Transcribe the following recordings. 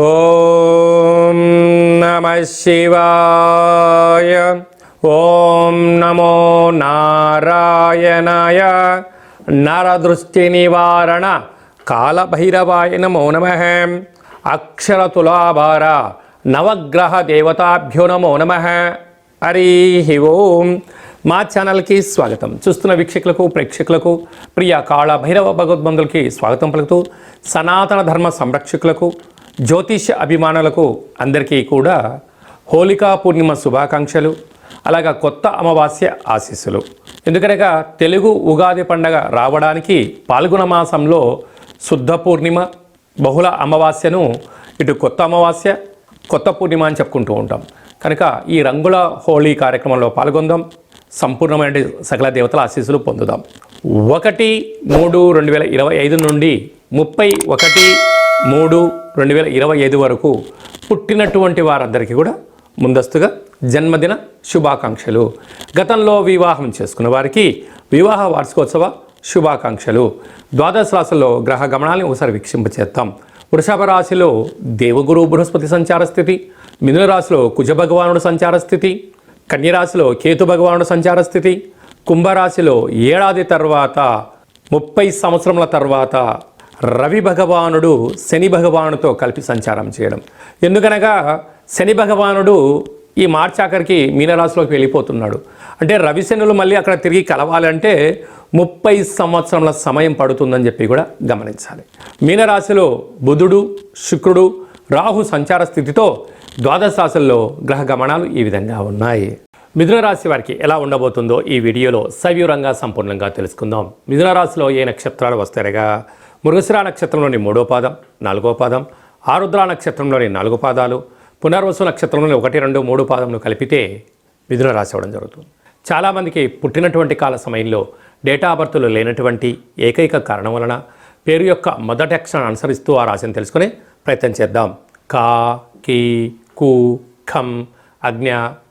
ఓం నమః శివాయ. ఓం నమో నారాయణాయ. నరదృష్టి నివారణ కాళభైరవాయ నమో నమః. అక్షర తులాభార నవగ్రహ దేవతాభ్యో నమో నమః. హరి ఓం. మా ఛానల్కి స్వాగతం. చూస్తున్న వీక్షకులకు ప్రేక్షకులకు ప్రియ కాళభైరవ భగవద్బంధులకి స్వాగతం పలుకుతూ, సనాతన ధర్మ సంరక్షకులకు జ్యోతిష అభిమానులకు అందరికీ కూడా హోళికా పూర్ణిమ శుభాకాంక్షలు, అలాగా కొత్త అమావాస్య ఆశీస్సులు. ఎందుకనగా తెలుగు ఉగాది పండగ రావడానికి పాల్గొన మాసంలో శుద్ధ పూర్ణిమ, బహుళ అమావాస్యను ఇటు కొత్త అమావాస్య, కొత్త పూర్ణిమ అని చెప్పుకుంటూ ఉంటాం. కనుక ఈ రంగుల హోళీ కార్యక్రమంలో పాల్గొందాం, సంపూర్ణమైన సకల దేవతల ఆశీస్సులు పొందుదాం. 1-3-2025 నుండి 31-3-2025 వరకు పుట్టినటువంటి వారందరికీ కూడా ముందస్తుగా జన్మదిన శుభాకాంక్షలు. గతంలో వివాహం చేసుకున్న వారికి వివాహ వార్షికోత్సవ శుభాకాంక్షలు. ద్వాదశ రాశుల్లో గ్రహ గమనాలను ఒకసారి వీక్షింపచేద్దాం. వృషభ రాశిలో దేవగురు బృహస్పతి సంచార స్థితి, మిథున రాశిలో కుజ భగవానుడు సంచార స్థితి, కన్యరాశిలో కేతు భగవానుడు సంచార స్థితి, కుంభరాశిలో ఏడాది తర్వాత 30 సంవత్సరముల తర్వాత రవి భగవానుడు శని భగవానుడితో కలిపి సంచారం చేయడం. ఎందుకనగా శని భగవానుడు ఈ మార్చి ఆఖరికి మీనరాశిలోకి వెళ్ళిపోతున్నాడు. అంటే రవి శనులు మళ్ళీ అక్కడ తిరిగి కలవాలంటే 30 సంవత్సరముల సమయం పడుతుందని చెప్పి కూడా గమనించాలి. మీనరాశిలో బుధుడు, శుక్రుడు, రాహు సంచార స్థితితో ద్వాదశ రాశుల్లో గ్రహ గమనాలు ఈ విధంగా ఉన్నాయి. మిథున రాశి వారికి ఎలా ఉండబోతుందో ఈ వీడియోలో సవివరంగా సంపూర్ణంగా తెలుసుకుందాం. మిథున రాశిలో ఏ నక్షత్రాలు వస్తాయనగా మృగశిర నక్షత్రంలోని 3వ పాదం, 4వ పాదం, ఆరుద్ర నక్షత్రంలోని 4 పాదాలు, పునర్వసు నక్షత్రంలోని 1, 2, 3 పాదములు కలిపితే మిథున రాశి అవ్వడం జరుగుతుంది. చాలామందికి పుట్టినటువంటి కాల సమయంలో డేటా ఆఫ్ బర్త్లు లేనటువంటి ఏకైక కారణం వలన పేరు యొక్క మొదటి అక్షరాన్ని అనుసరిస్తూ ఆ రాశిని తెలుసుకునే ప్రయత్నం చేద్దాం. కా, కి, కు, ఖం, అజ్ఞ,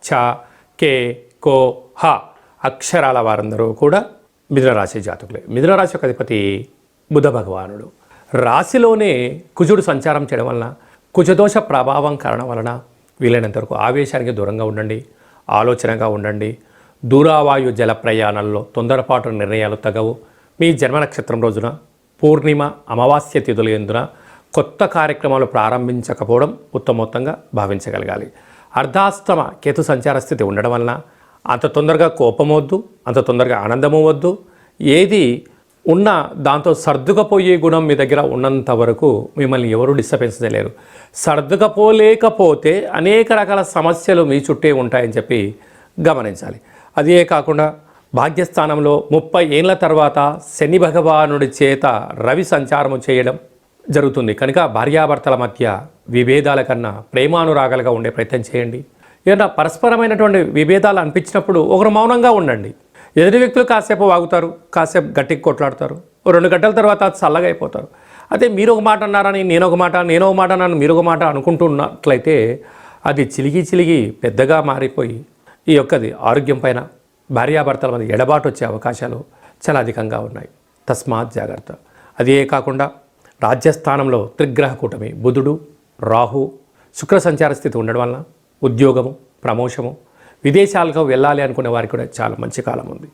ఛ, కే, కో, హ అక్షరాల వారందరూ కూడా మిథున రాశి జాతకులే. మిథున రాశి యొక్క అధిపతి బుధ భగవానుడు. రాశిలోనే కుజుడు సంచారం చేయడం వలన, కుజదోష ప్రభావం కారణం వలన వీలైనంత వరకు ఆవేశానికి దూరంగా ఉండండి, ఆలోచనగా ఉండండి. దూరావాయు జల ప్రయాణాల్లో తొందరపాటు నిర్ణయాలు తగవు. మీ జన్మ నక్షత్రం రోజున పూర్ణిమ అమావాస్య తిథులు ఎందున కొత్త కార్యక్రమాలు ప్రారంభించకపోవడం ఉత్తమోత్తంగా భావించగలగాలి. అర్ధాష్టమ కేతు సంచార స్థితి ఉండడం వలన అంత తొందరగా కోపం వద్దు, అంత తొందరగా ఆనందము వద్దు. ఏది ఉన్న దాంతో సర్దుకపోయే గుణం మీ దగ్గర ఉన్నంత వరకు మిమ్మల్ని ఎవరు డిస్టర్బెన్స్ చేయలేరు. సర్దుకపోలేకపోతే అనేక రకాల సమస్యలు మీ చుట్టే ఉంటాయని చెప్పి గమనించాలి. అదే కాకుండా భాగ్యస్థానంలో 30 ఏళ్ల తర్వాత శని భగవానుడి చేత రవి సంచారము చేయడం జరుగుతుంది. కనుక భార్యాభర్తల మధ్య విభేదాల కన్నా ప్రేమానురాగాలుగా ఉండే ప్రయత్నం చేయండి. ఏదైనా పరస్పరమైనటువంటి విభేదాలు అనిపించినప్పుడు ఒకరు మౌనంగా ఉండండి. ఎదుటి వ్యక్తులు కాసేపు వాగుతారు, కాసేపు గట్టిగా కొట్లాడతారు, 2 గంటల తర్వాత చల్లగా అయిపోతారు. అదే మీరు ఒక మాట అన్నారని నేను ఒక మాట అన్నాను మీరు ఒక మాట అనుకుంటున్నట్లయితే అది చిలిగి పెద్దగా మారిపోయి ఈ యొక్కది ఆరోగ్యం పైన భార్యాభర్తల మధ్య ఎడబాటు వచ్చే అవకాశాలు చాలా అధికంగా ఉన్నాయి. తస్మాత్ జాగ్రత్త. అదే కాకుండా రాజ్యస్థానంలో త్రిగ్రహ కూటమి బుధుడు, రాహు, శుక్ర సంచార స్థితి ఉండడం వలన ఉద్యోగము, ప్రమోషము, విదేశాలకు వెళ్ళాలి అనుకునే వారికి కూడా చాలా మంచి కాలం ఉంది.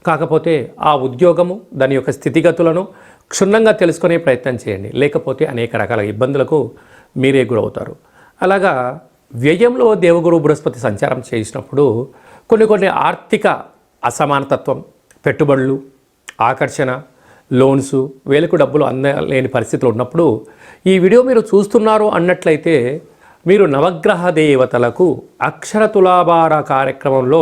కాకపోతే ఆ ఉద్యోగము దాని యొక్క స్థితిగతులను క్షుణ్ణంగా తెలుసుకునే ప్రయత్నం చేయండి, లేకపోతే అనేక రకాల ఇబ్బందులకు మీరే గురవుతారు. అలాగా వ్యయంలో దేవగురు బృహస్పతి సంచారం చేసినప్పుడు కొన్ని ఆర్థిక అసమానతత్వం, పెట్టుబడులు, ఆకర్షణ, లోన్స్, వేలకు డబ్బులు అందలేని పరిస్థితులు ఉన్నప్పుడు ఈ వీడియో మీరు చూస్తున్నారు అన్నట్లయితే మీరు నవగ్రహ దేవతలకు అక్షర తులాభార కార్యక్రమంలో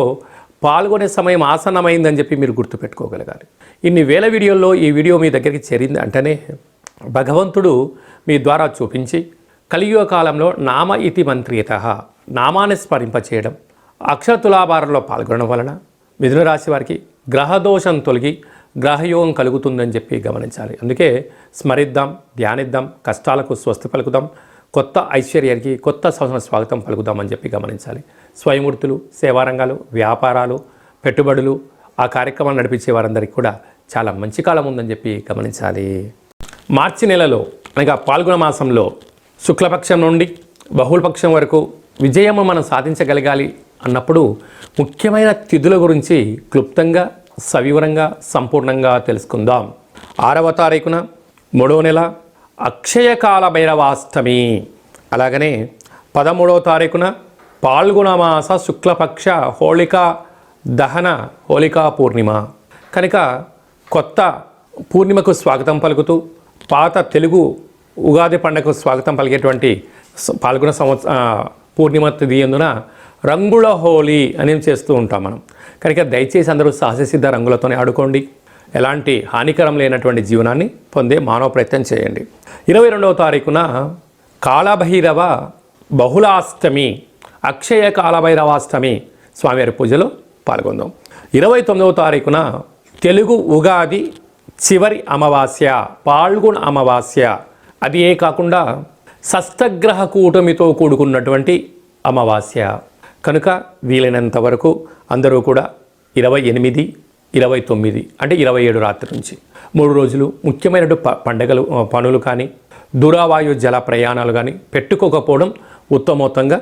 పాల్గొనే సమయం ఆసన్నమైందని చెప్పి మీరు గుర్తుపెట్టుకోగలగాలి. ఇన్ని వేల వీడియోల్లో ఈ వీడియో మీ దగ్గరికి చేరింది అంటేనే భగవంతుడు మీ ద్వారా చూపించి కలియుగ కాలంలో నామ ఇతి మంత్రియత నామాన్ని స్మరింపచేయడం, అక్షర తులాభారంలో పాల్గొనడం వలన మిథున రాశి వారికి గ్రహదోషం తొలగి గ్రహయోగం కలుగుతుందని చెప్పి గమనించాలి. అందుకే స్మరిద్దాం, ధ్యానిద్దాం, కష్టాలకు స్వస్తి పలుకుదాం, కొత్త ఐశ్వర్యానికి కొత్త సంవత్సరం స్వాగతం పలుకుదామని చెప్పి గమనించాలి. స్వయంవృత్తులు, సేవారంగాలు, వ్యాపారాలు, పెట్టుబడులు ఆ కార్యక్రమాలు నడిపించే వారందరికీ కూడా చాలా మంచి కాలం ఉందని చెప్పి గమనించాలి. మార్చి నెలలో అనగా పాల్గొన మాసంలో శుక్లపక్షం నుండి బహుళపక్షం వరకు విజయము మనం సాధించగలగాలి అన్నప్పుడు ముఖ్యమైన తిథుల గురించి క్లుప్తంగా సవివరంగా సంపూర్ణంగా తెలుసుకుందాం. 6వ తారీఖున 3వ నెల అక్షయకాల భైరవాష్టమి, అలాగనే 13వ తారీఖున పాల్గొనమాస శుక్లపక్ష హోళికా దహన హోళికా పూర్ణిమ. కనుక కొత్త పూర్ణిమకు స్వాగతం పలుకుతూ పాత తెలుగు ఉగాది పండుగకు స్వాగతం పలికేటువంటి పాల్గొన పూర్ణిమ తిథి ఎందున రంగుల హోలీ అనేది చేస్తూ ఉంటాం మనం. కనుక దయచేసి అందరూ సహజసిద్ధ రంగులతోనే ఆడుకోండి. ఎలాంటి హానికరం లేనటువంటి జీవనాన్ని పొందే మానవ ప్రయత్నం చేయండి. 22వ తారీఖున కాళభైరవ బహుళాష్టమి, అక్షయ కాళభైరవాష్టమి స్వామివారి పూజలో పాల్గొందాం. 29వ తారీఖున తెలుగు ఉగాది చివరి అమావాస్య, పాల్గొన అమావాస్య. అది ఏ కాకుండా షష్టగ్రహ కూటమితో కూడుకున్నటువంటి అమావాస్య. కనుక వీలైనంత వరకు అందరూ కూడా 28, 29 అంటే 27 రాత్రి నుంచి 3 రోజులు ముఖ్యమైన పండుగలు పనులు కానీ దూరవాయు జల ప్రయాణాలు కానీ పెట్టుకోకపోవడం ఉత్తమోత్తంగా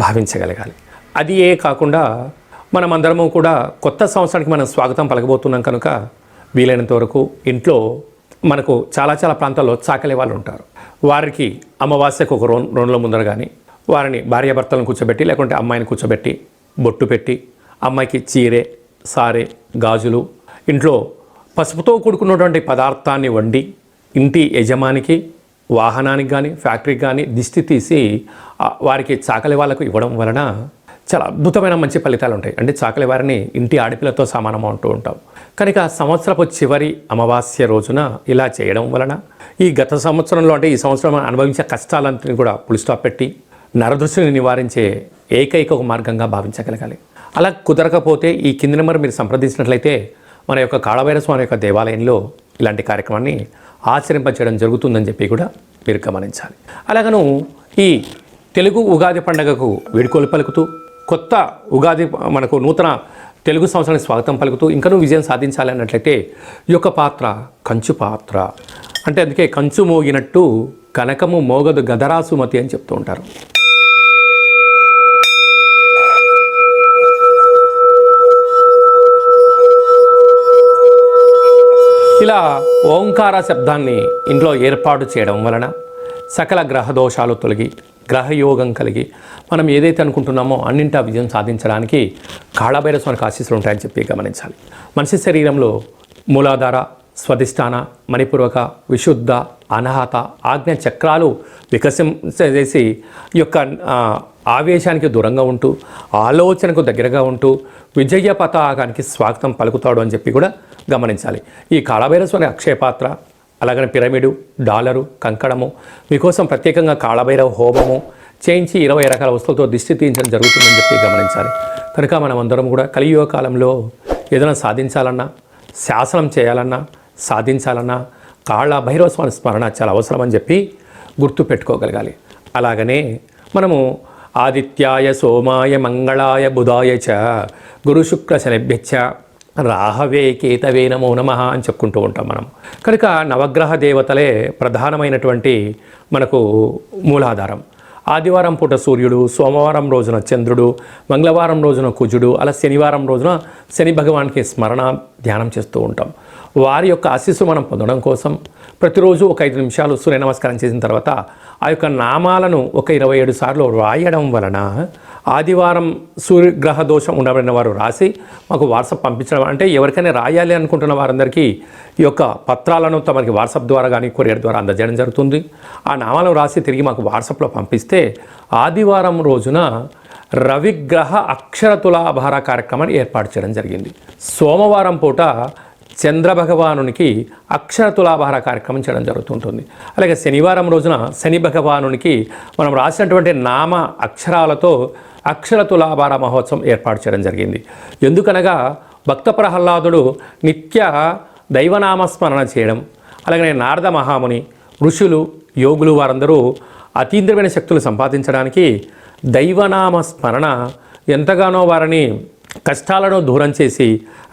భావించగలగాలి. అది ఏ కాకుండా మనమందరము కూడా కొత్త సంవత్సరానికి మనం స్వాగతం పలకబోతున్నాం. కనుక వీలైనంత వరకు ఇంట్లో మనకు చాలా ప్రాంతాల్లో చాకలి వాళ్ళు ఉంటారు. వారికి అమావాస్యకు ఒక రోజుల ముందర కానీ వారిని భార్యాభర్తలను కూర్చోబెట్టి లేకుంటే అమ్మాయిని కూర్చోబెట్టి బొట్టు పెట్టి అమ్మాయికి చీరె సారె గాజులు ఇంట్లో పసుపుతో కూడుకున్నటువంటి పదార్థాన్ని వండి ఇంటి యజమానికి వాహనానికి కానీ ఫ్యాక్టరీకి కానీ దిష్టి తీసి వారికి చాకలి వాళ్ళకు ఇవ్వడం వలన చాలా అద్భుతమైన మంచి ఫలితాలు ఉంటాయి. అంటే చాకలి వారిని ఇంటి ఆడపిల్లతో సమానం అంటూ ఉంటాం. కనుక సంవత్సరపు చివరి అమావాస్య రోజున ఇలా చేయడం వలన ఈ గత సంవత్సరంలో అంటే ఈ సంవత్సరం అనుభవించే కష్టాలంతా కూడా పులి స్టాప్ పెట్టి నరదృష్టిని నివారించే ఏకైక ఒక మార్గంగా భావించగలగాలి. అలా కుదరకపోతే ఈ కింది నెంబర్ మీరు సంప్రదించినట్లయితే మన యొక్క కాళభైరవ స్వామి యొక్క దేవాలయంలో ఇలాంటి కార్యక్రమాన్ని ఆచరింపచేయడం జరుగుతుందని చెప్పి కూడా మీరు గమనించాలి. అలాగను ఈ తెలుగు ఉగాది పండుగకు వీడ్కోలు పలుకుతూ కొత్త ఉగాది మనకు నూతన తెలుగు సంవత్సరానికి స్వాగతం పలుకుతూ ఇంకనూ విజయం సాధించాలి అన్నట్లయితే ఈ యొక్క పాత్ర కంచు పాత్ర. అంటే అందుకే కంచు మోగినట్టు కనకము మోగదు గదరాసుమతి అని చెప్తూ ఉంటారు. ఇలా ఓంకార శబ్దాన్ని ఇంట్లో ఏర్పాటు చేయడం వలన సకల గ్రహ దోషాలు తొలగి గ్రహయోగం కలిగి మనం ఏదైతే అనుకుంటున్నామో అన్నింటా విజయం సాధించడానికి కాళభైరవ స్వామికి ఆశీస్సులు ఉంటాయని చెప్పి గమనించాలి. మనిషి శరీరంలో మూలాధార, స్వధిష్టాన, మణిపూర్వక, విశుద్ధ, అనాహత, ఆజ్ఞ చక్రాలు వికసించేసి ఈ యొక్క ఆవేశానికి దూరంగా ఉంటూ ఆలోచనకు దగ్గరగా ఉంటూ విజయ పతాకానికి స్వాగతం పలుకుతాడు అని చెప్పి కూడా గమనించాలి. ఈ కాళభైరవ స్వామి అక్షయపాత్ర, అలాగనే పిరమిడు, డాలరు, కంకణము మీకోసం ప్రత్యేకంగా కాళభైరవ హోమము చేయించి 20 రకాల వస్తువులతో దిష్టి తీయించడం జరుగుతుందని చెప్పి గమనించాలి. కనుక మనం అందరం కూడా కలియుగ కాలంలో ఏదైనా సాధించాలన్నా, శాసనం చేయాలన్నా, సాధించాలన్నా కాళభైరవ స్వామి స్మరణ చాలా అవసరం అని చెప్పి గుర్తు పెట్టుకోగలగాలి. అలాగనే మనము ఆదిత్యాయ సోమాయ మంగళాయ బుధాయ చ గురు శుక్ర శనిభ్యచ్చ రాహవే కేతవే నమో నమః అని చెప్పుకుంటూ ఉంటాం మనం. కనుక నవగ్రహ దేవతలే ప్రధానమైనటువంటి మనకు మూలాధారం. ఆదివారం పూట సూర్యుడు, సోమవారం రోజున చంద్రుడు, మంగళవారం రోజున కుజుడు, అలా శనివారం రోజున శని భగవానికి స్మరణ ధ్యానం చేస్తూ ఉంటాం. వారి యొక్క ఆశీస్సు మనం పొందడం కోసం ప్రతిరోజు ఒక 5 నిమిషాలు సూర్య నమస్కారం చేసిన తర్వాత ఆ యొక్క నామాలను ఒక 27 సార్లు రాయడం వలన ఆదివారం సూర్యగ్రహ దోషం ఉండబడిన వారు రాసి మాకు వాట్సాప్ పంపించడం, అంటే ఎవరికైనా రాయాలి అనుకుంటున్న వారందరికీ ఈ యొక్క పత్రాలను తమకి వాట్సాప్ ద్వారా కానీ కొరియర్ ద్వారా అందజేయడం జరుగుతుంది. ఆ నామాలను రాసి తిరిగి మాకు వాట్సాప్లో పంపిస్తే ఆదివారం రోజున రవిగ్రహ అక్షర తులాభార కార్యక్రమాన్ని ఏర్పాటు చేయడం జరిగింది. సోమవారం పూట చంద్రభగవానునికి అక్షర తులాభార కార్యక్రమం చేయడం జరుగుతుంటుంది. అలాగే శనివారం రోజున శని భగవానునికి మనం రాసినటువంటి నామ అక్షరాలతో అక్షర తులాభార మహోత్సవం ఏర్పాటు చేయడం జరిగింది. ఎందుకనగా భక్త ప్రహ్లాదుడు నిత్య దైవనామస్మరణ చేయడం, అలాగే నారద మహాముని, ఋషులు, యోగులు వారందరూ అతీంద్రియమైన శక్తులు సంపాదించడానికి దైవనామ స్మరణ ఎంతగానో వారిని కష్టాలను దూరం చేసి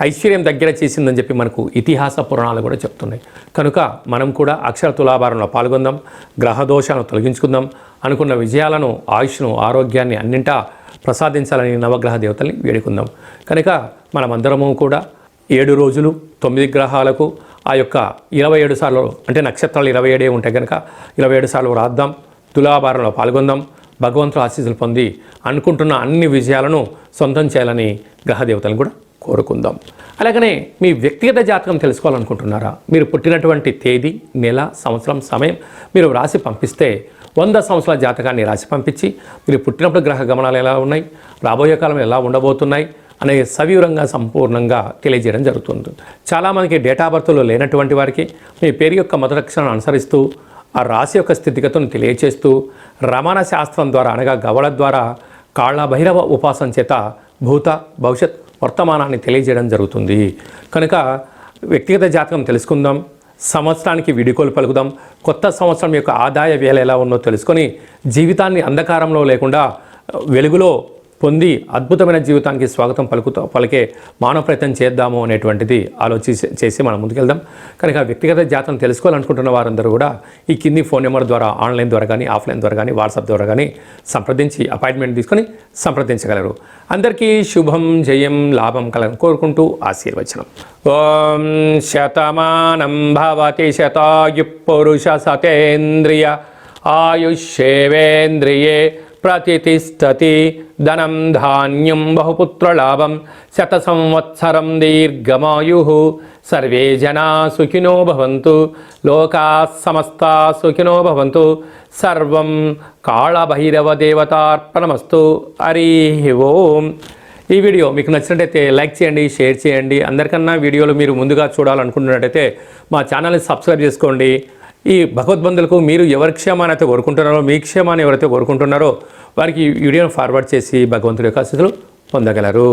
ఐశ్వర్యం దగ్గర చేసిందని చెప్పి మనకు ఇతిహాస పురాణాలు కూడా చెప్తున్నాయి. కనుక మనం కూడా అక్షర తులాభారంలో పాల్గొందాం, గ్రహ దోషాలను తొలగించుకుందాం, అనుకున్న విజయాలను, ఆయుష్ను, ఆరోగ్యాన్ని అన్నింటా ప్రసాదించాలని నవగ్రహ దేవతల్ని వేడుకుందాం. కనుక మనమందరము కూడా 7 రోజులు 9 గ్రహాలకు ఆ యొక్క 27 సార్లు, అంటే నక్షత్రాలు 27 ఉంటాయి కనుక 27 సార్లు రాద్దాం, తులాభారంలో పాల్గొందాం, భగవంతుడు ఆశీస్సులు పొంది అనుకుంటున్న అన్ని విజయాలను సొంతం చేయాలని గ్రహదేవతలను కూడా కోరుకుందాం. అలాగనే మీ వ్యక్తిగత జాతకం తెలుసుకోవాలనుకుంటున్నారా? మీరు పుట్టినటువంటి తేదీ, నెల, సంవత్సరం, సమయం మీరు రాసి పంపిస్తే 100 సంవత్సరాల జాతకాన్ని రాసి పంపించి మీరు పుట్టినప్పుడు గ్రహ గమనాలు ఎలా ఉన్నాయి, రాబోయే కాలం ఎలా ఉండబోతున్నాయి అనే సవివరంగా సంపూర్ణంగా తెలియజేయడం జరుగుతుంది. చాలామందికి డేటా బర్త్లో లేనటువంటి వారికి మీ పేరు యొక్క మొదటి అక్షరాన్ని అనుసరిస్తూ ఆ రాశి యొక్క స్థితిగతులను తెలియచేస్తూ రమణ శాస్త్రం ద్వారా అనగా గవళ ద్వారా కాళ్ళ భైరవ ఉపాసన చేత భూత భవిష్యత్ వర్తమానాన్ని తెలియజేయడం జరుగుతుంది. కనుక వ్యక్తిగత జాతకం తెలుసుకుందాం, సంవత్సరానికి వీడుకోలు పలుకుదాం, కొత్త సంవత్సరం యొక్క ఆదాయ వేల ఎలా ఉన్నో తెలుసుకొని జీవితాన్ని అంధకారంలో లేకుండా వెలుగులో పొంది అద్భుతమైన జీవితానికి స్వాగతం పలికే మానవ ప్రయత్నం చేద్దాము అనేటువంటిది చేసి మనం ముందుకెళ్దాం. కనుక వ్యక్తిగత జాతకం తెలుసుకోవాలనుకుంటున్న వారందరూ కూడా ఈ కింది ఫోన్ నెంబర్ ద్వారా ఆన్లైన్ ద్వారా కానీ, ఆఫ్లైన్ ద్వారా కానీ, వాట్సాప్ ద్వారా కానీ సంప్రదించి అపాయింట్మెంట్ తీసుకొని సంప్రదించగలరు. అందరికీ శుభం, జయం, లాభం కలను కోరుకుంటూ ఆశీర్వచనం. ఓం శతమానం భవతి శతాయు పురుష సతేంద్రియ ఆయుష్యేవేంద్రియే ప్రతిష్టతి ధనం ధాన్యం బహుపుత్రలాభం శత సంవత్సరం దీర్ఘమాయు సర్వే జనా సుఖినో భవంతు లోకా సమస్తా సుఖినో భవంతు సర్వం కాళభైరవ దేవతార్పణమస్తు. హరి ఓం. ఈ వీడియో మీకు నచ్చినట్టయితే లైక్ చేయండి, షేర్ చేయండి. అందరికన్నా వీడియోలు మీరు ముందుగా చూడాలనుకుంటున్నట్టయితే మా ఛానల్ని సబ్స్క్రైబ్ చేసుకోండి. ఈ భగవద్బంధులకు మీరు ఎవరి క్షేమాన్ని అయితే కోరుకుంటున్నారో, మీ క్షేమాన్ని ఎవరైతే కోరుకుంటున్నారో వారికి ఈ వీడియోను ఫార్వర్డ్ చేసి భగవంతుడి యొక్క ఆశీస్సులు పొందగలరు.